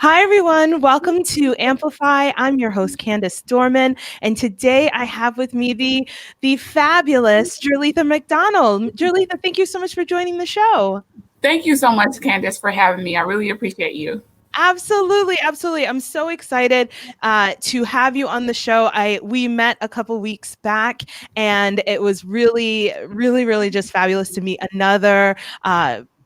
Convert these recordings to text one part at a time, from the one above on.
Hi, everyone. Welcome to Amplify. I'm your host, Candace Dorman, and today I have with me the fabulous Jerletha McDonald. Jerletha, thank you so much for joining the show. Thank you so much, Candace, for having me. I really appreciate you. Absolutely, absolutely. I'm so excited to have you on the show. We met a couple weeks back, and it was really, really, really just fabulous to meet another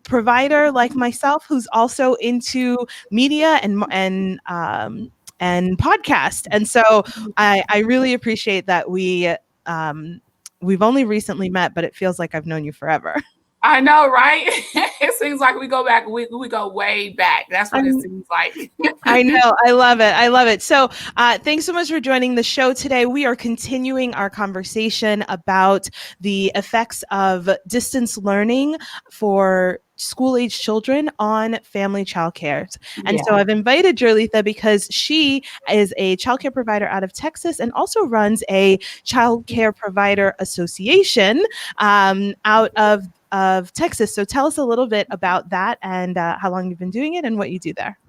provider like myself who's also into media and podcast. And so I really appreciate that we've only recently met, but it feels like I've known you forever. I know, right? It seems like we go way back. That's what it seems like. I know. I love it. I love it. So thanks so much for joining the show today. We are continuing our conversation about the effects of distance learning for school-age children on family childcare. And so I've invited Jerletha because she is a childcare provider out of Texas and also runs a childcare provider association out of Texas. So tell us a little bit about that and how long you've been doing it and what you do there.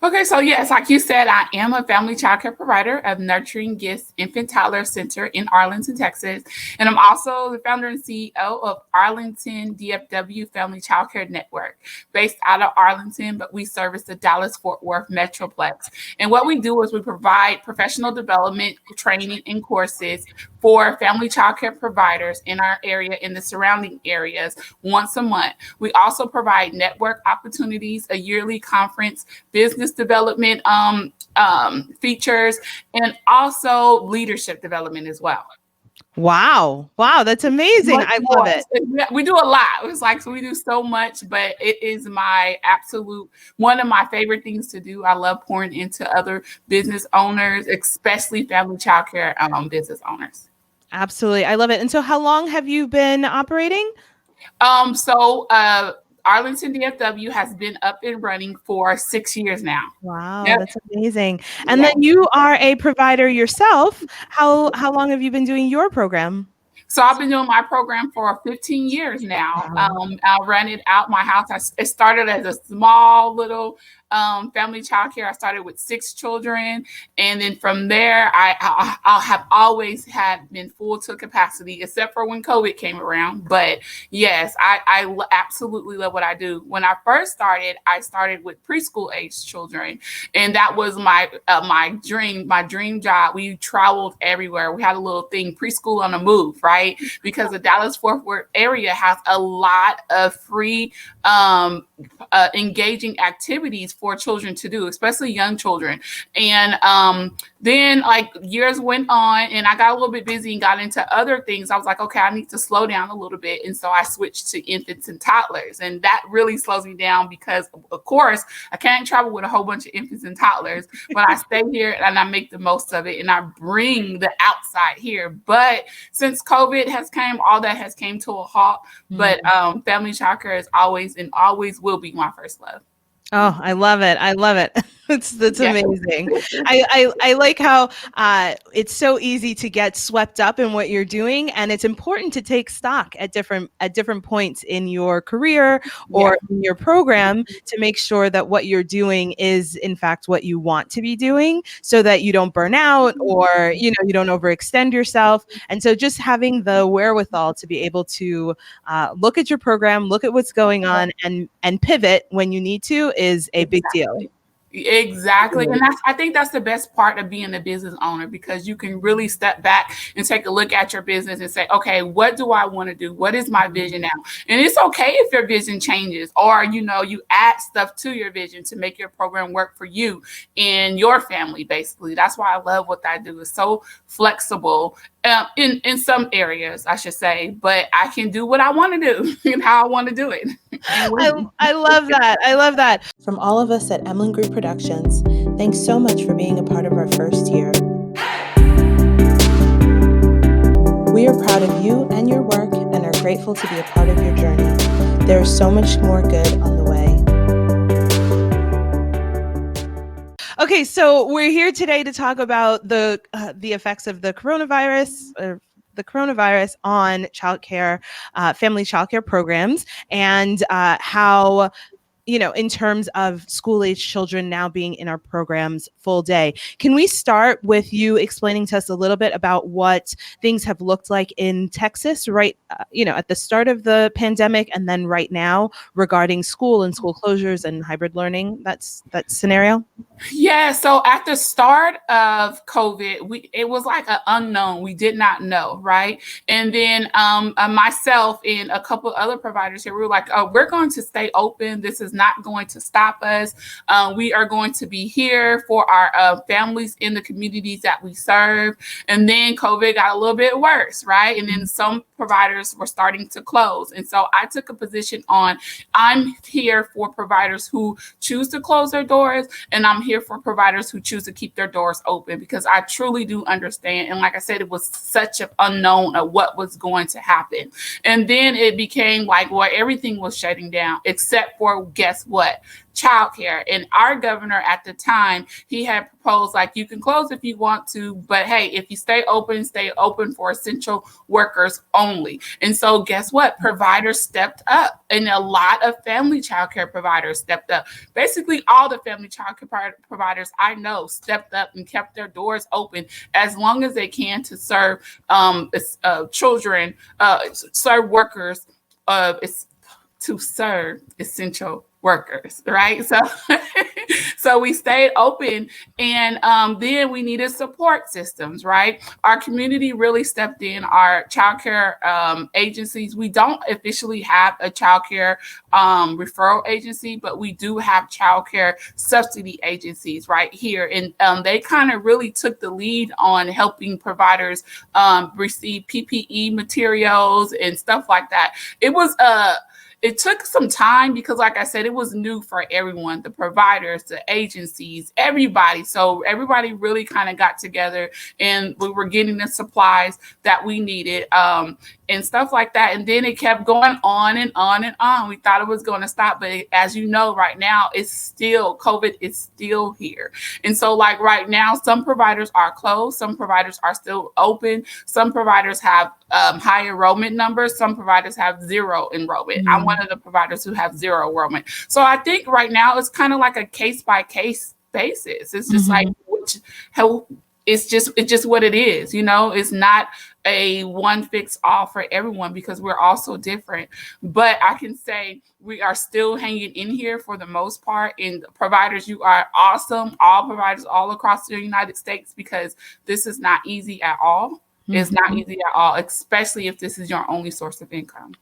Okay, so yes, like you said, I am a family childcare provider of Nurturing Gifts Infant Toddler Center in Arlington, Texas. And I'm also the founder and CEO of Arlington DFW Family Childcare Network, based out of Arlington, but we service the Dallas-Fort Worth Metroplex. And what we do is we provide professional development, training, and courses for family childcare providers in our area, in the surrounding areas, once a month. We also provide network opportunities, a yearly conference, business development features, and also leadership development as well. Wow. That's amazing. I love it. We do a lot. It's like, so we do so much, but it is my absolute, one of my favorite things to do. I love pouring into other business owners, especially family childcare business owners. Absolutely. I love it. And so how long have you been operating? Arlington DFW has been up and running for 6 years now. Wow, that's amazing. And then you are a provider yourself. How long have you been doing your program? So I've been doing my program for 15 years now. I run it out my house. It started as a small little family childcare. I started with 6 children, and then from there, I have always been full to capacity, except for when COVID came around. But yes, I absolutely love what I do. When I first started, I started with preschool age children, and that was my dream job. We traveled everywhere. We had a little thing, preschool on the move, right? Because the Dallas-Fort Worth area has a lot of free engaging activities for children to do, especially young children. And then like years went on and I got a little bit busy and got into other things. I was like, okay, I need to slow down a little bit. And so I switched to infants and toddlers. And that really slows me down because, of course, I can't travel with a whole bunch of infants and toddlers, but I stay here and I make the most of it and I bring the outside here. But since COVID has came, all that has came to a halt. But family childcare is always and always will be my first love. Oh, I love it. I love it. That's amazing. I like how it's so easy to get swept up in what you're doing, and it's important to take stock at different points in your career or in your program to make sure that what you're doing is in fact what you want to be doing, so that you don't burn out or you don't overextend yourself. And so just having the wherewithal to be able to look at your program, look at what's going on, and pivot when you need to is a big deal. Exactly. And I think that's the best part of being a business owner, because you can really step back and take a look at your business and say, okay, what do I want to do? What is my vision now? And it's okay if your vision changes or, you add stuff to your vision to make your program work for you and your family, basically. That's why I love what I do. It's so flexible in some areas, I should say, but I can do what I want to do and how I want to do it. I love that. I love that. From all of us at Emlyn Group Productions, thanks so much for being a part of our first year. We are proud of you and your work and are grateful to be a part of your journey. There is so much more good on the way. Okay, so we're here today to talk about the effects of the coronavirus on childcare, family childcare programs, and how in terms of school-age children now being in our programs full day. Can we start with you explaining to us a little bit about what things have looked like in Texas, right, at the start of the pandemic, and then right now regarding school and school closures and hybrid learning, that scenario? Yeah, so at the start of COVID, it was like an unknown. We did not know, right? And then myself and a couple other providers here, we were like, oh, we're going to stay open. This is not going to stop us. We are going to be here for our families in the communities that we serve. And then COVID got a little bit worse, right? And then some providers were starting to close. And so I took a position on, I'm here for providers who choose to close their doors, and I'm here for providers who choose to keep their doors open, because I truly do understand. And like I said, it was such an unknown of what was going to happen. And then it became like, well, everything was shutting down except for, guess what? Childcare. And our governor at the time, he had proposed, like, you can close if you want to, but hey, if you stay open for essential workers only. And so guess what? Providers stepped up, and a lot of family childcare providers stepped up. Basically, all the family childcare providers I know stepped up and kept their doors open as long as they can to serve children, serve workers, to serve essential workers, right? So we stayed open, and then we needed support systems, right? Our community really stepped in. Our childcare agencies, we don't officially have a childcare referral agency, but we do have childcare subsidy agencies right here. And they kind of really took the lead on helping providers receive PPE materials and stuff like that. It took some time because, like I said, it was new for everyone, the providers, the agencies, everybody. So everybody really kind of got together, and we were getting the supplies that we needed and stuff like that. And then it kept going on and on and on. We thought it was going to stop, but as you know, right now, COVID is still here. And so like right now, some providers are closed. Some providers are still open. Some providers have high enrollment numbers. Some providers have zero enrollment. I'm one of the providers who have zero enrollment. So I think right now it's kind of like a case by case basis. It's just like, it's just what it is. It's not a one fix all for everyone because we're all so different. But I can say we are still hanging in here for the most part. And providers, you are awesome. All providers all across the United States, because this is not easy at all. It's not easy at all, especially if this is your only source of income.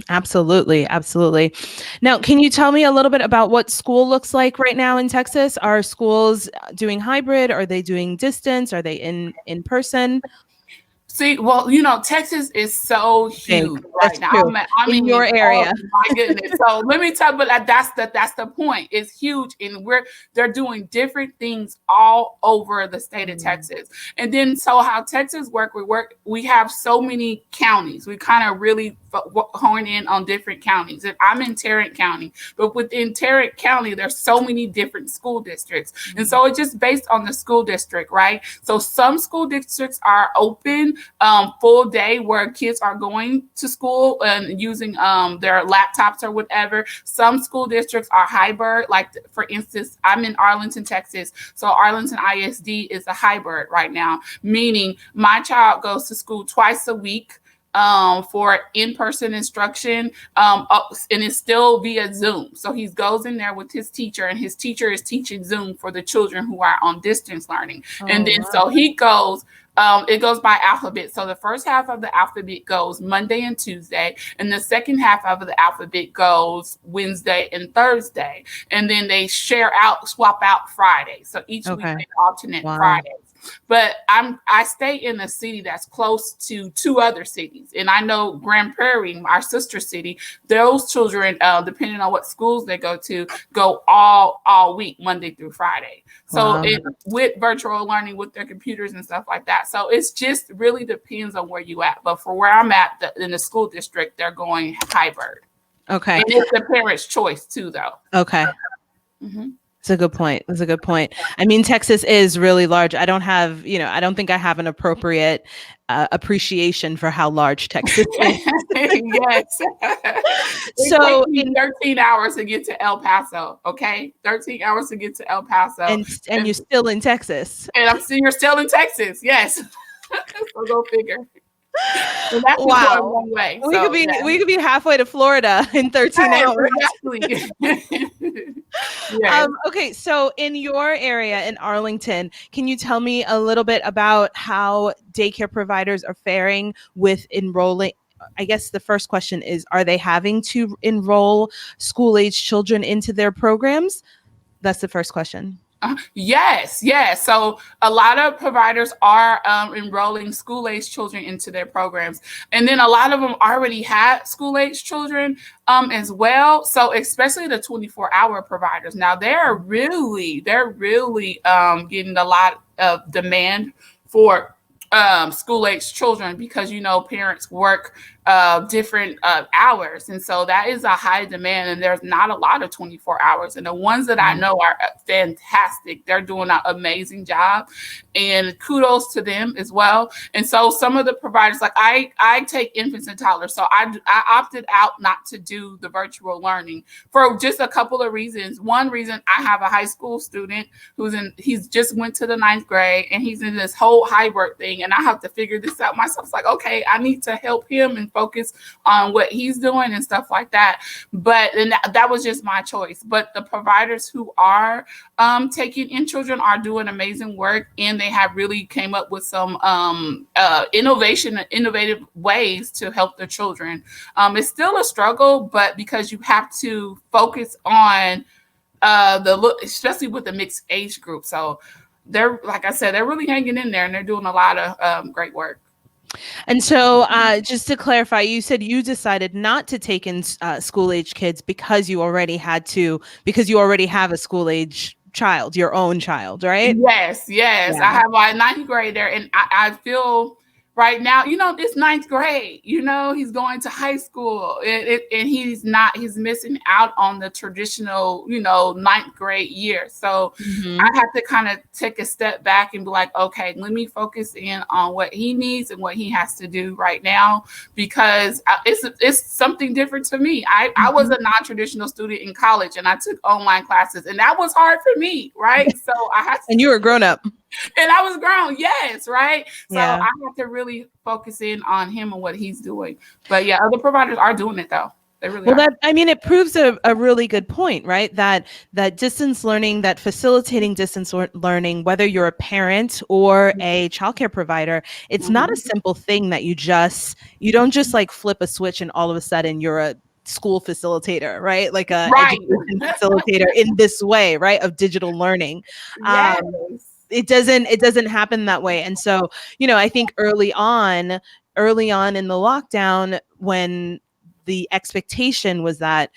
Absolutely. Absolutely. Now, can you tell me a little bit about what school looks like right now in Texas? Are schools doing hybrid? Are they doing distance? Are they in person? See, well, Texas is so huge right now. In your area. Oh, my goodness. So let me tell you, but that's the point. It's huge, and they're doing different things all over the state of Texas. And then, so how Texas we have so many counties. We kind of really hone in on different counties. And I'm in Tarrant County, but within Tarrant County, there's so many different school districts. And so it's just based on the school district, right? So some school districts are open full day where kids are going to school and using their laptops or whatever. Some school districts are hybrid. Like, for instance, I'm in Arlington, Texas. So Arlington ISD is a hybrid right now, meaning my child goes to school twice a week for in-person instruction, and it's still via Zoom. So he goes in there with his teacher, and his teacher is teaching Zoom for the children who are on distance learning. And then so he goes, it goes by alphabet. So the first half of the alphabet goes Monday and Tuesday, and the second half of the alphabet goes Wednesday and Thursday. And then they swap out Friday. So each week they alternate Fridays. But I stay in a city that's close to two other cities. And I know Grand Prairie, our sister city, those children, depending on what schools they go to, go all week, Monday through Friday. So with virtual learning with their computers and stuff like that. So it's just really depends on where you at. But for where I'm at in the school district, they're going hybrid. Okay. And it's the parents' choice too, though. Okay. That's a good point. That's a good point. I mean, Texas is really large. I don't have, I don't think I have an appropriate appreciation for how large Texas is. Yes. It So, takes me 13 hours to get to El Paso. Okay. 13 hours to get to El Paso. and you're still in Texas. And you're still in Texas. Yes. So go figure. So that's Wow. going one way. We could be halfway to Florida in 13 hours. Exactly. Yes. Okay, so in your area in Arlington, can you tell me a little bit about how daycare providers are faring with enrolling? I guess the first question is, are they having to enroll school-age children into their programs? That's the first question. Yes. So a lot of providers are enrolling school-age children into their programs. And then a lot of them already had school-age children as well. So especially the 24-hour providers. Now they're really getting a lot of demand for school-age children because, parents work different hours. And so that is a high demand, and there's not a lot of 24 hours. And the ones that I know are fantastic. They're doing an amazing job, and kudos to them as well. And so some of the providers, like I take infants and toddlers. So I opted out not to do the virtual learning for just a couple of reasons. One reason, I have a high school student he's just went to the 9th grade, and he's in this whole hybrid thing, and I have to figure this out myself. It's like, okay, I need to help him and focus on what he's doing and stuff like that. But that was just my choice. But the providers who are taking in children are doing amazing work, and they have really came up with some innovative ways to help the children. It's still a struggle, but because you have to focus on especially with the mixed age group. So they're, like I said, they're really hanging in there, and they're doing a lot of great work. And so just to clarify, you said you decided not to take in school-age kids because you already have a school-age child, your own child, right? Yes. Yeah. I have a 9th grader, and I feel right now, it's 9th grade, he's going to high school, and he's missing out on the traditional, 9th grade year. So I have to kind of take a step back and be like, okay, let me focus in on what he needs and what he has to do right now, because it's something different to me. I was a non-traditional student in college, and I took online classes, and that was hard for me, right? So I had to, and you were grown up. And I was grown, yes, right? So yeah. I have to really focus in on him and what he's doing. But yeah, other providers are doing it though. They really are. It proves a really good point, right? That distance learning, that facilitating distance learning, whether you're a parent or a childcare provider, it's not a simple thing that you don't just like flip a switch and all of a sudden you're a school facilitator, right? Like a education facilitator in this way, right? Of digital learning. Yes. It doesn't happen that way. And so, I think early on in the lockdown, when the expectation was that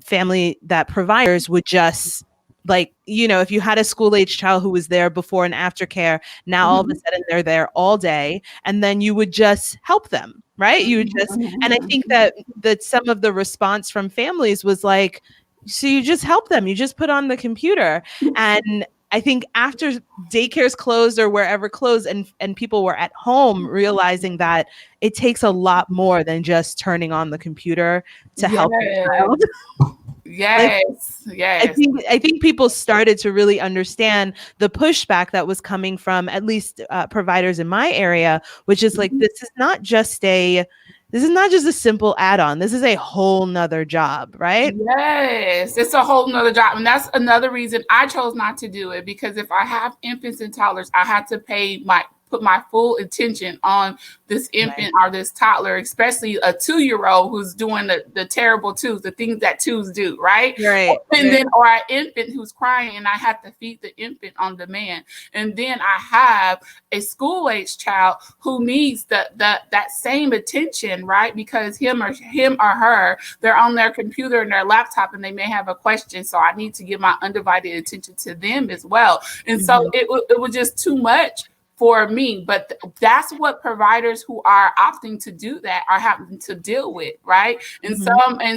providers would just if you had a school-age child who was there before and after care, now all of a sudden they're there all day, and then you would just help them, right? You would just, and I think that some of the response from families was like, so you just help them, you just put on the computer. And I think after daycares closed or wherever closed, and people were at home, realizing that it takes a lot more than just turning on the computer to help a child. Yes. I think people started to really understand the pushback that was coming from at least providers in my area, which is like, this is not just a simple add-on. This is a whole nother job, right? Yes, it's a whole nother job. And that's another reason I chose not to do it, because if I have infants and toddlers, I had to put my full attention on this infant or this toddler, especially a 2-year-old who's doing the terrible twos, the things that twos do, right? Then, or an infant who's crying, and I have to feed the infant on demand. And then I have a school-age child who needs that same attention, right? Because him or her, they're on their computer and their laptop, and they may have a question. So I need to give my undivided attention to them as well. And so it was just too much for me. But that's what providers who are opting to do that are having to deal with, right? And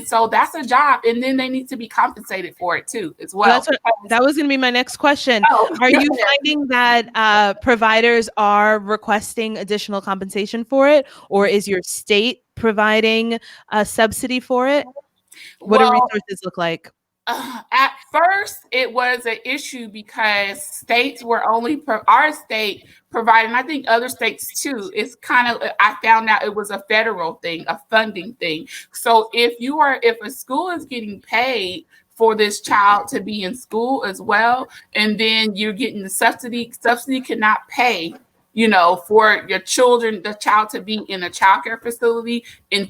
so that's a job, and then they need to be compensated for it too, as Well, well. that was going to be my next question. Oh, Are you finding that providers are requesting additional compensation for it, or is your state providing a subsidy for it? What do resources look like? At first, it was an issue because states were only our state providing. I think other states too. It's kind of, I found out it was a federal thing, a funding thing. So if a school is getting paid for this child to be in school as well, and then you're getting the subsidy cannot pay, for your the child to be in a childcare facility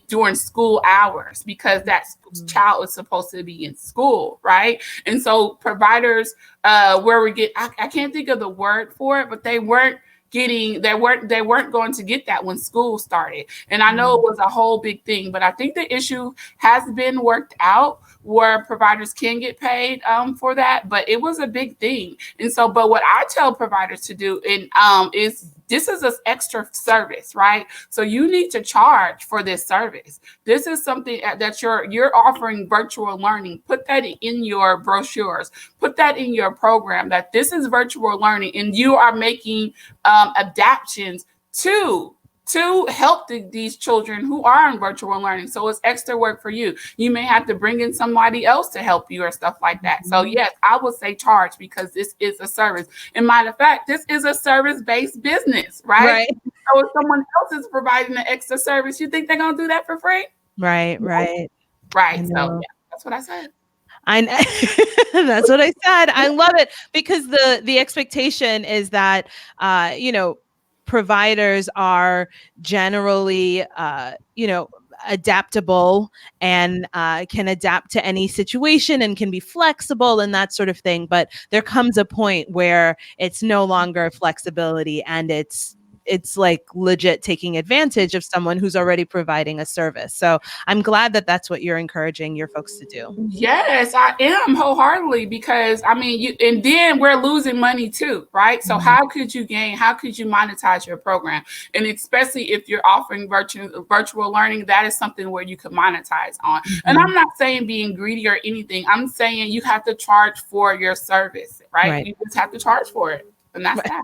during school hours, because that child is supposed to be in school, right? And so providers, I can't think of the word for it, but they weren't going to get that when school started. And I know it was a whole big thing, but I think the issue has been worked out where providers can get paid for that, but it was a big thing. And so, but what I tell providers to do is, this is an extra service, right? So you need to charge for this service. This is something that you're offering virtual learning. Put that in your brochures. Put that in your program, that this is virtual learning, and you are making adaptations to help these children who are in virtual learning. So it's extra work for you. You may have to bring in somebody else to help you or stuff like that. So yes, I would say charge, because this is a service. And matter of fact, this is a service-based business, right? So if someone else is providing an extra service, you think they're going to do that for free? Right. So yeah, that's what I said. That's what I said. I love it, because the expectation is that, providers are generally, adaptable and can adapt to any situation and can be flexible and that sort of thing. But there comes a point where it's no longer flexibility, and it's like legit taking advantage of someone who's already providing a service. So I'm glad that that's what you're encouraging your folks to do. Yes, I am wholeheartedly, because and then we're losing money too, right? So how could you monetize your program? And especially if you're offering virtual learning, that is something where you could monetize on. And I'm not saying being greedy or anything. I'm saying you have to charge for your service, right? You just have to charge for it. And that's that.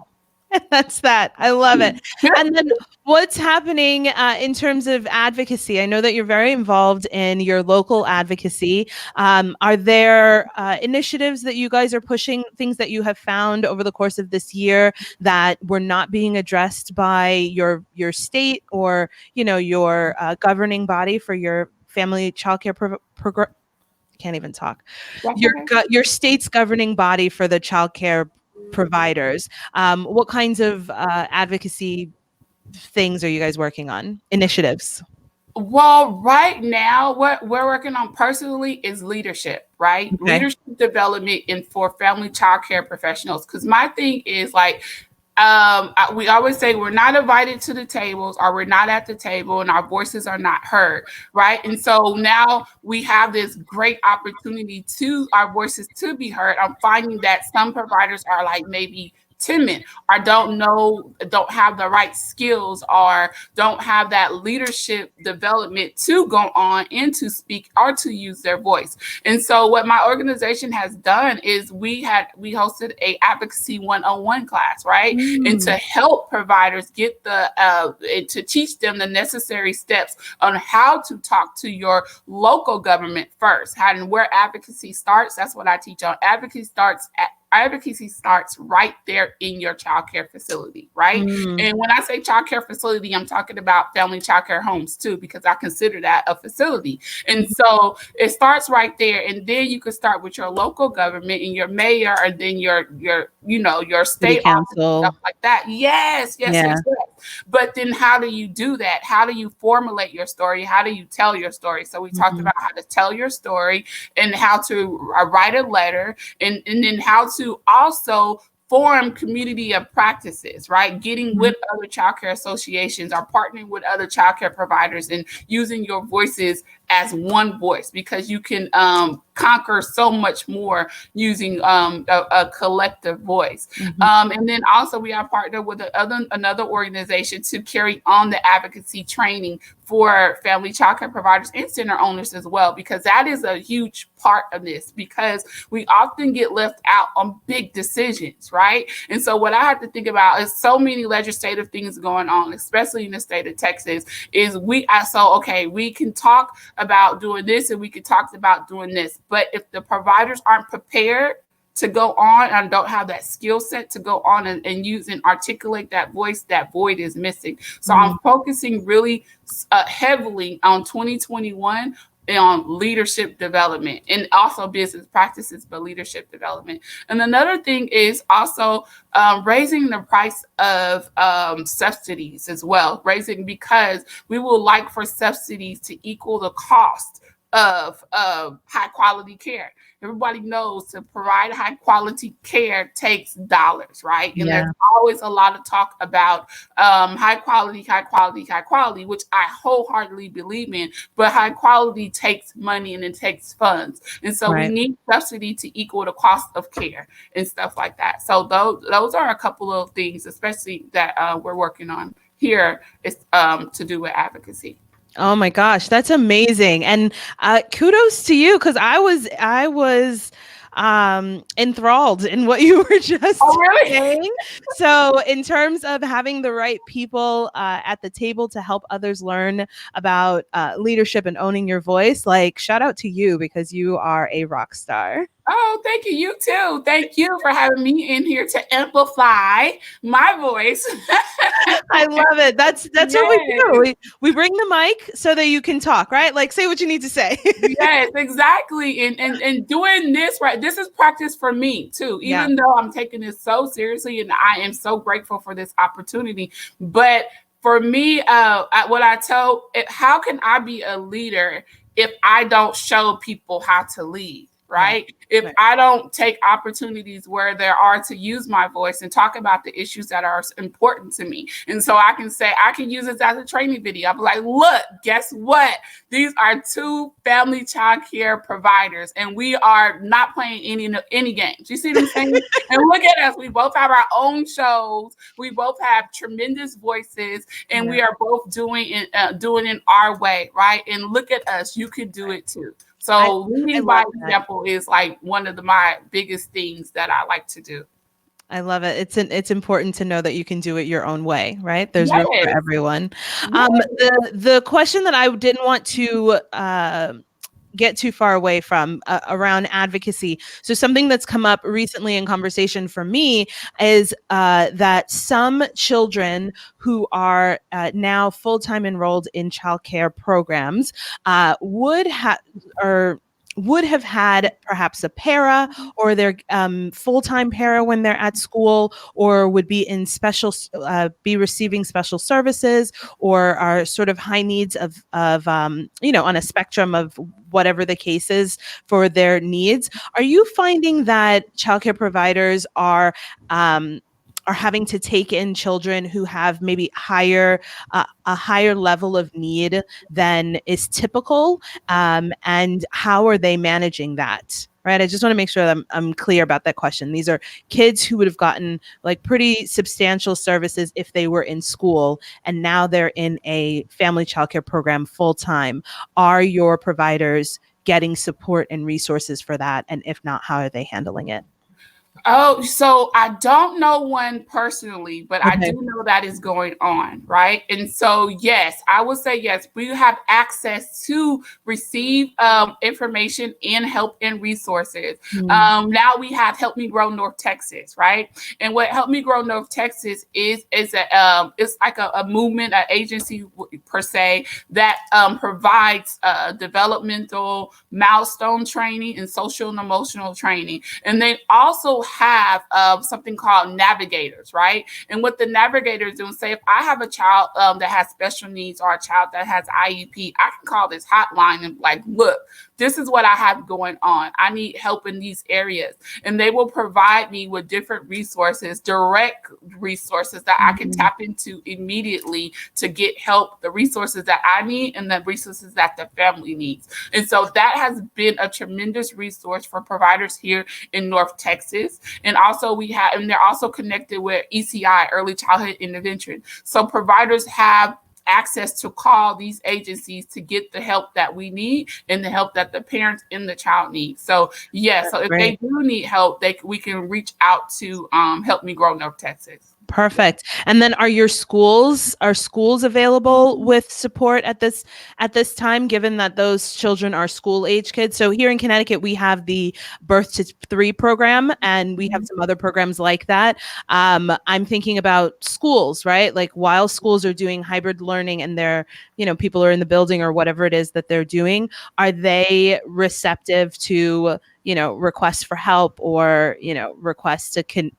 That's that. I love it. And then what's happening in terms of advocacy? I know that you're very involved in your local advocacy. Are there initiatives that you guys are pushing, things that you have found over the course of this year that were not being addressed by your state or, your governing body for your family childcare program? Can't even talk. Your state's governing body for the childcare providers. What kinds of advocacy things are you guys working on? Initiatives? Well, right now, what we're working on personally is leadership, right? Okay. Leadership development for family childcare professionals. Because my thing is we always say we're not invited to the tables, or we're not at the table, and our voices are not heard, right? And so now we have this great opportunity our voices to be heard. I'm finding that some providers are maybe timid, or don't have the right skills, or don't have that leadership development to go on and to speak or to use their voice. And so what my organization has done is we hosted a Advocacy 101 class, right? And to help providers get to teach them the necessary steps on how to talk to your local government first, and where advocacy starts. That's what I teach on. Advocacy starts right there in your childcare facility, right? And when I say childcare facility, I'm talking about family childcare homes too, because I consider that a facility. And so it starts right there, and then you can start with your local government and your mayor, and then your state council, stuff like that. Yes. But then how do you do that? How do you formulate your story? How do you tell your story? So we talked about how to tell your story, and how to write a letter, and then how to also form community of practices, right? Getting with other childcare associations, or partnering with other childcare providers, and using your voices as one voice, because you can conquer so much more using a collective voice. And then also we are partnered with another organization to carry on the advocacy training for family childcare providers and center owners as well, because that is a huge part of this, because we often get left out on big decisions, right? And so what I have to think about is so many legislative things going on, especially in the state of Texas, is we can talk about doing this and we can talk about doing this, but if the providers aren't prepared to go on and don't have that skill set to go on and use and articulate that voice, that void is missing. So I'm focusing really heavily on 2021 on leadership development and also business practices, but leadership development. And another thing is also raising the price of subsidies as well, because we would like for subsidies to equal the cost of high quality care. Everybody knows to provide high quality care takes dollars, right? And there's always a lot of talk about high quality, which I wholeheartedly believe in, but high quality takes money and it takes funds. And so we need subsidy to equal the cost of care and stuff like that. So those are a couple of things, especially that we're working on here, is to do with advocacy. Oh my gosh, that's amazing. And kudos to you, because I was enthralled in what you were just saying. So in terms of having the right people at the table to help others learn about leadership and owning your voice, like, shout out to you, because you are a rock star. Oh, thank you. You too. Thank you for having me in here to amplify my voice. I love it. That's what we do. We bring the mic so that you can talk, right? Like, say what you need to say. Yes, exactly. And doing this, right, this is practice for me too, even though I'm taking this so seriously and I am so grateful for this opportunity. But for me, what I tell, how can I be a leader if I don't show people how to lead? Right? If I don't take opportunities where there are to use my voice and talk about the issues that are important to me. And so I can say, I can use this as a training video. I'll be like, look, guess what? These are two family child care providers, and we are not playing any games. You see what I'm saying? And look at us. We both have our own shows. We both have tremendous voices, and we are both doing it in our way, right? And look at us. You could do it too. So leading by example is like one of my biggest things that I like to do. I love it. It's important to know that you can do it your own way, right? There's room for everyone. The question that I didn't want to get too far away from around advocacy. So something that's come up recently in conversation for me is that some children who are now full-time enrolled in childcare programs would have had perhaps a para, or their full-time para when they're at school, or would be in be receiving special services, or are sort of high needs of on a spectrum of whatever the case is for their needs. Are you finding that childcare providers are having to take in children who have maybe a higher level of need than is typical? And how are they managing that? Right. I just want to make sure that I'm clear about that question. These are kids who would have gotten like pretty substantial services if they were in school, and now they're in a family childcare program full time. Are your providers getting support and resources for that? And if not, how are they handling it? Oh, so I don't know one personally, but I do know that is going on, right? And so, yes, I would say yes, we have access to receive information and help and resources. Now we have Help Me Grow North Texas, right? And what Help Me Grow North Texas is it's like a movement, an agency per se, that provides developmental milestone training and social and emotional training. And they also have something called navigators, right? And what the navigators do, say if I have a child that has special needs or a child that has IEP, I can call this hotline and like, look, this is what I have going on. I need help in these areas. And they will provide me with different resources, direct resources that I can tap into immediately to get help, the resources that I need and the resources that the family needs. And so that has been a tremendous resource for providers here in North Texas. And also and they're also connected with ECI, Early Childhood Intervention. So providers have access to call these agencies to get the help that we need and the help that the parents and the child need. So so if they do need help, we can reach out to Help Me Grow North Texas. Perfect. And then are schools available with support at this time, given that those children are school age kids? So here in Connecticut, we have the Birth to 3 program, and we have some other programs like that. I'm thinking about schools, right? Like while schools are doing hybrid learning and they're, people are in the building or whatever it is that they're doing, are they receptive to requests for help or, requests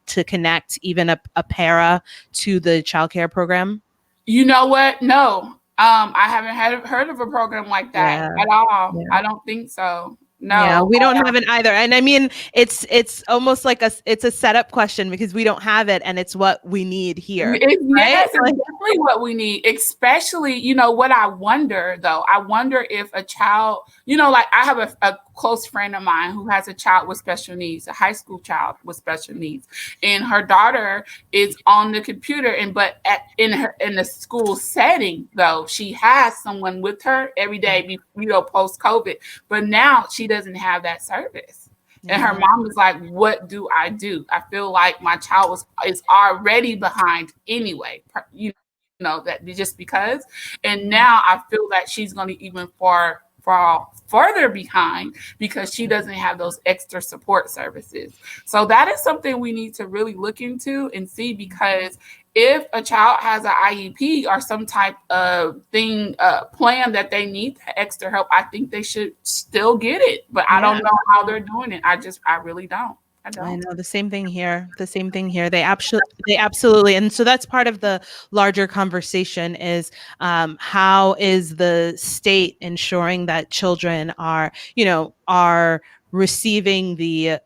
to connect even a para to the childcare program? You know what? No, I haven't heard of a program like that at all. Yeah. I don't think so. No. Yeah, we don't have it either. And I mean, it's almost like it's a setup question because we don't have it and it's what we need here. Yes, it's definitely what we need, especially, what I wonder though, if a child, like I have a close friend of mine who has a child with special needs, a high school child with special needs, and her daughter is on the computer but in the school setting though, she has someone with her every day, post COVID, but now she doesn't have that service. And her mom was like, what do? I feel like my child is already behind anyway, that just because. And now I feel that she's going to even fall further behind because she doesn't have those extra support services. So that is something we need to really look into and see, because if a child has an IEP or some type of plan that they need extra help, I think they should still get it. But I don't know how they're doing it. I really don't. I know the same thing here. They absolutely. And so that's part of the larger conversation is how is the state ensuring that children are receiving the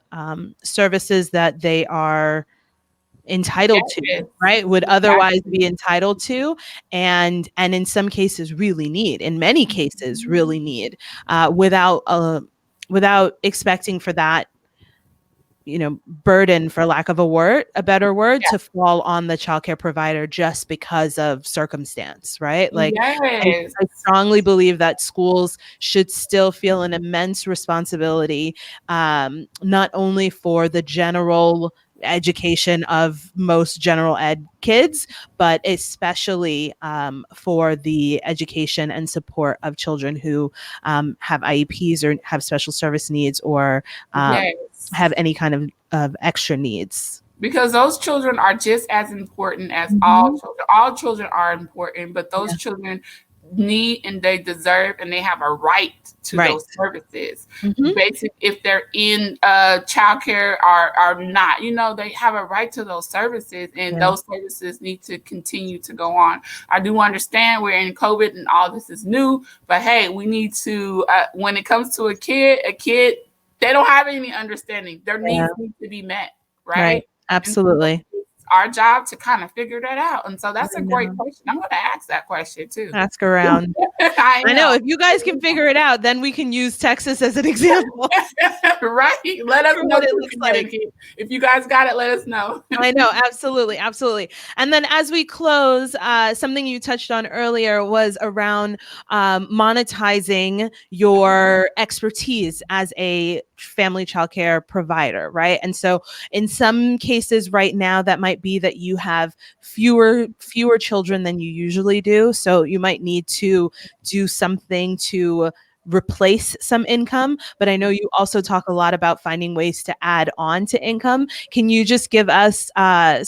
services that they are entitled to, right? Would otherwise be entitled to, and in some cases really need, in many cases really need, without expecting for that burden, for lack of a better word, to fall on the childcare provider just because of circumstance, right? Like I strongly believe that schools should still feel an immense responsibility, not only for the general education of most general ed kids, but especially for the education and support of children who have IEPs or have special service needs or have any kind of extra needs. Because those children are just as important as all children. All children are important, but those children need and they deserve and they have a right to those services. Basically, if they're in childcare or not, they have a right to those services, and those services need to continue to go on. I do understand we're in COVID and all this is new, but hey, we need to, when it comes to a kid, they don't have any understanding. Their needs need to be met, right? Absolutely. Our job to kind of figure that out. And so that's a great question. I'm going to ask that question too. Ask around. I know. If you guys can figure it out, then we can use Texas as an example. Right. Let us know what it looks like. If you guys got it, let us know. I know. Absolutely. Absolutely. And then as we close, something you touched on earlier was around monetizing your expertise as a family childcare provider, right? And so in some cases right now, that might be that you have fewer children than you usually do. So you might need to do something to replace some income, but I know you also talk a lot about finding ways to add on to income. Can you just give us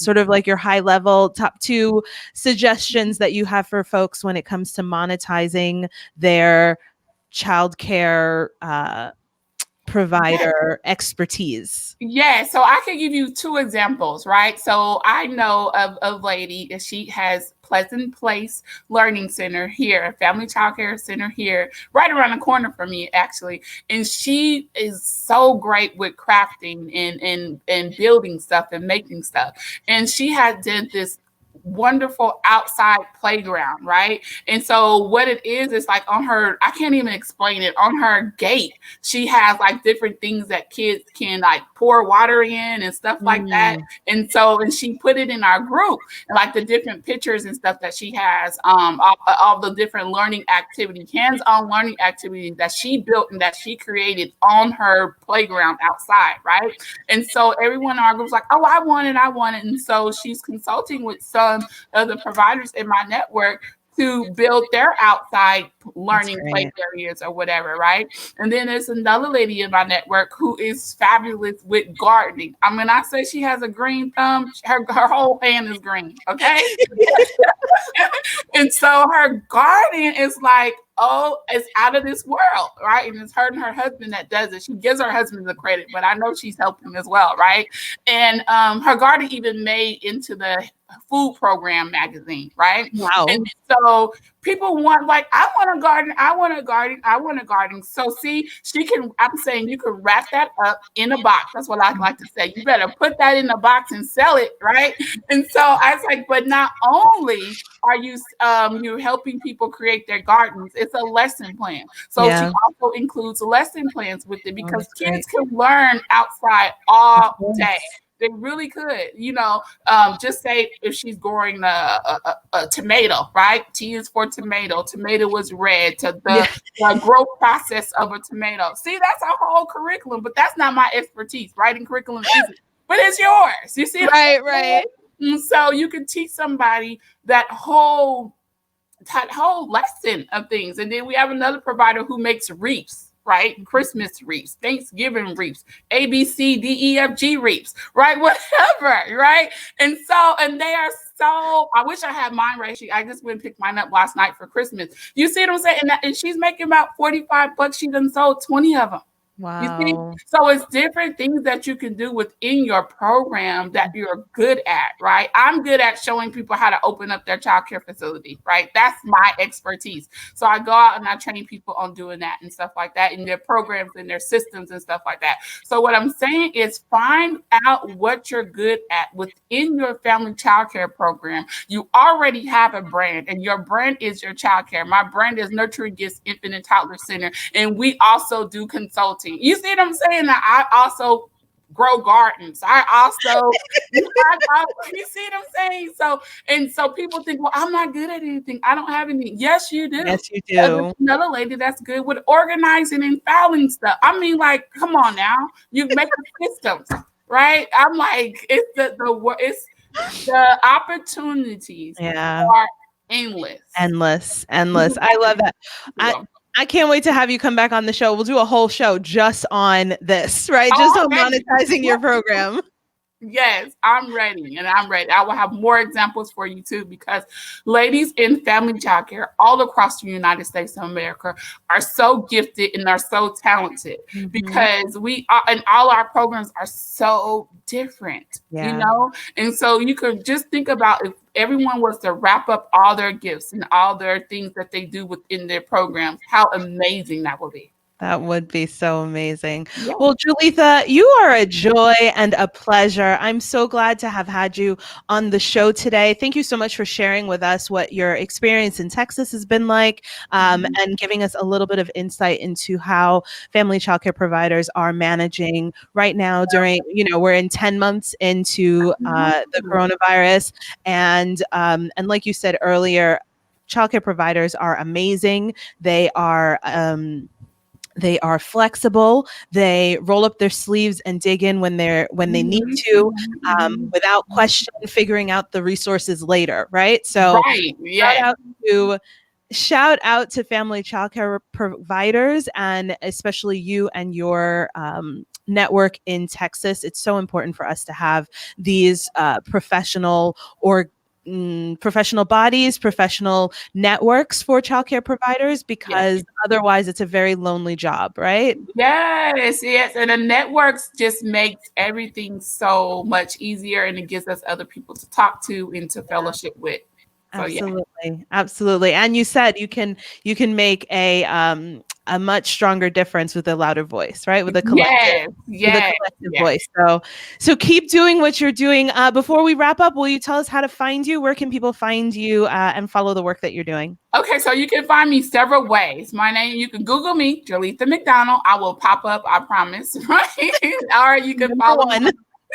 sort of like your high level top 2 suggestions that you have for folks when it comes to monetizing their childcare provider expertise? Yeah, so I can give you two examples, right? So I know of a lady that she has Pleasant Place Learning Center here, a family child care center here, right around the corner from me, actually. And she is so great with crafting and building stuff and making stuff. And she had did this wonderful outside playground, right? And so what it is like on her, I can't even explain it, on her gate she has like different things that kids can like pour water in and stuff like that. And so, and she put it in our group, and like the different pictures and stuff that she has, all the different learning activities, hands-on learning activities that she built and that she created on her playground outside, right? And so everyone in our group was like, oh, I want it. And so she's consulting with some of the providers in my network to build their outside learning play areas or whatever, right? And then there's another lady in my network who is fabulous with gardening. I mean, I say she has a green thumb, her whole hand is green, okay? And so her garden is like, oh, it's out of this world, right? And it's her and her husband that does it. She gives her husband the credit, but I know she's helping as well, right? And her garden even made into the food program magazine, right? Wow. And so people want, like, I want a garden. So see, I'm saying you can wrap that up in a box. That's what I like to say. You better put that in a box and sell it, right? And so I was like, but not only are you you're helping people create their gardens, it's a lesson plan. So she also includes lesson plans with it, because kids can learn outside all day. They really could, just say if she's growing a tomato, right? T is for tomato. Tomato was red, to the growth process of a tomato. See, that's a whole curriculum, but that's not my expertise. Writing curriculum isn't, but it's yours. You see? Right. And so you can teach somebody that whole lesson of things. And then we have another provider who makes wreaths, right? Christmas wreaths, Thanksgiving wreaths, A, B, C, D, E, F, G wreaths, right? Whatever, right? And they are so, I wish I had mine right. I just went and picked mine up last night for Christmas. You see what I'm saying? And she's making about $45. She done sold 20 of them. Wow. You see? So it's different things that you can do within your program that you're good at, right? I'm good at showing people how to open up their childcare facility, right? That's my expertise. So I go out and I train people on doing that and stuff like that in their programs and their systems and stuff like that. So what I'm saying is find out what you're good at within your family childcare program. You already have a brand, and your brand is your childcare. My brand is Nurturing Gifts Infant and Toddler Center, and we also do consulting. You see what I'm saying? I also grow gardens. I also, you see what I'm saying? So people think, well, I'm not good at anything. I don't have any. Yes, you do. Yes, you do. Another lady that's good with organizing and filing stuff. I mean, like, come on now. You make systems, right? I'm like, it's the opportunities are endless. I love that. I can't wait to have you come back on the show. We'll do a whole show just on this, right? Just on monetizing your program. Yes, I'm ready. I will have more examples for you too, because ladies in family childcare all across the United States of America are so gifted and are so talented, because we are, and all our programs are so different, And so you could just think about if everyone was to wrap up all their gifts and all their things that they do within their programs, how amazing that would be. That would be so amazing. Yeah. Well, Jerletha, you are a joy and a pleasure. I'm so glad to have had you on the show today. Thank you so much for sharing with us what your experience in Texas has been like, and giving us a little bit of insight into how family childcare providers are managing right now during, we're in 10 months into the coronavirus. And like you said earlier, childcare providers are amazing. They are flexible. They roll up their sleeves and dig in when they need to, without question, figuring out the resources later, right? So shout out to family childcare providers, and especially you and your network in Texas. It's so important for us to have these professional professional bodies, professional networks for childcare providers, because otherwise it's a very lonely job, right? Yes. And the networks just makes everything so much easier, and it gives us other people to talk to and to fellowship with. So, Absolutely. And you said you can make a much stronger difference with a louder voice, right? With a collective, voice. So keep doing what you're doing. Before we wrap up, will you tell us how to find you? Where can people find you and follow the work that you're doing? Okay, so you can find me several ways. My name, you can Google me, Jerletha McDonald. I will pop up, I promise, right? Or you can follow me.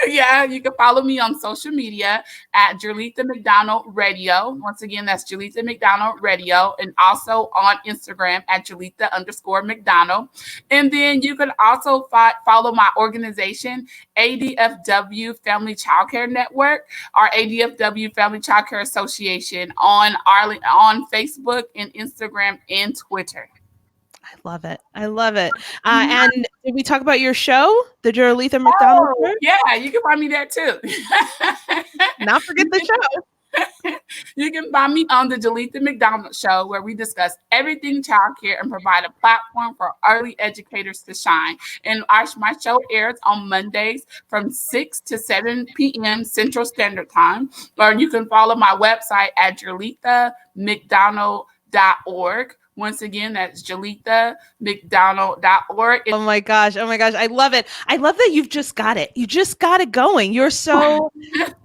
Yeah, you can follow me on social media at Jerletha McDonald Radio. Once again, that's Jerletha McDonald Radio, and also on Instagram at Jerletha_McDonald. And then you can also follow my organization, ADFW Family Childcare Network, or ADFW Family Childcare Association on Facebook and Instagram and Twitter. I love it. And did we talk about your show, the Jerletha McDonald Show? Yeah, you can find me there too. Not forget the show. You can find me on the Jerletha McDonald Show, where we discuss everything childcare and provide a platform for early educators to shine. And my show airs on Mondays from 6 to 7 p.m. Central Standard Time. Or you can follow my website at JerlethaMcDonald.org. Once again, that's JerlethaMcDonald.org. Oh my gosh. I love it. I love that you've just got it. You just got it going. You're so,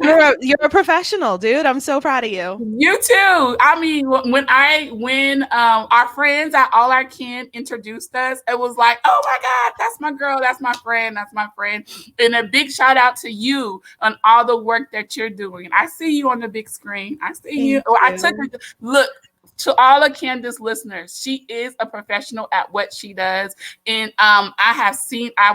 you're a professional, dude. I'm so proud of you. You too. I mean, when our friends at All Our Kin introduced us, it was like, oh my God, that's my girl. That's my friend. And a big shout out to you on all the work that you're doing. I see you on the big screen. I see you. I took a look. To all of Candace listeners, she is a professional at what she does. And I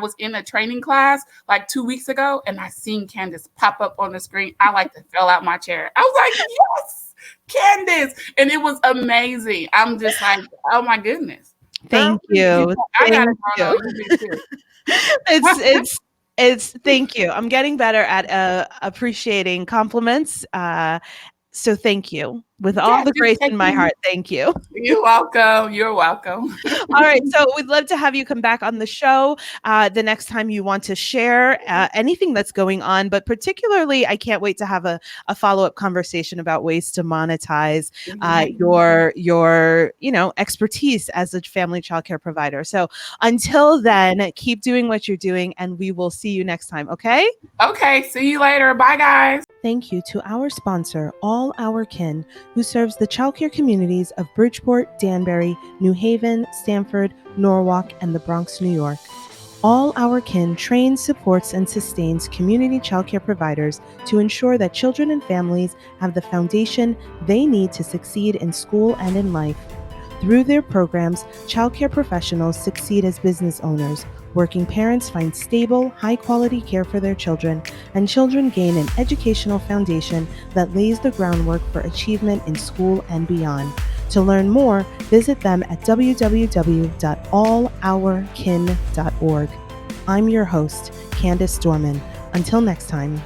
was in a training class like 2 weeks ago, and I seen Candace pop up on the screen. I like to fell out my chair. I was like, yes, Candace. And it was amazing. I'm just like, oh my goodness. Thank you. I got it. It's thank you. I'm getting better at appreciating compliments. So thank you. With all the grace in my heart, thank you. You're welcome. You're welcome. All right. So we'd love to have you come back on the show the next time you want to share anything that's going on. But particularly, I can't wait to have a follow-up conversation about ways to monetize your expertise as a family childcare provider. So until then, keep doing what you're doing, and we will see you next time. Okay? Okay. See you later. Bye, guys. Thank you to our sponsor, All Our Kin, who serves the childcare communities of Bridgeport, Danbury, New Haven, Stamford, Norwalk, and the Bronx, New York. All Our Kin trains, supports, and sustains community childcare providers to ensure that children and families have the foundation they need to succeed in school and in life. Through their programs, childcare professionals succeed as business owners. Working parents find stable, high-quality care for their children, and children gain an educational foundation that lays the groundwork for achievement in school and beyond. To learn more, visit them at www.allourkin.org. I'm your host, Candace Dorman. Until next time.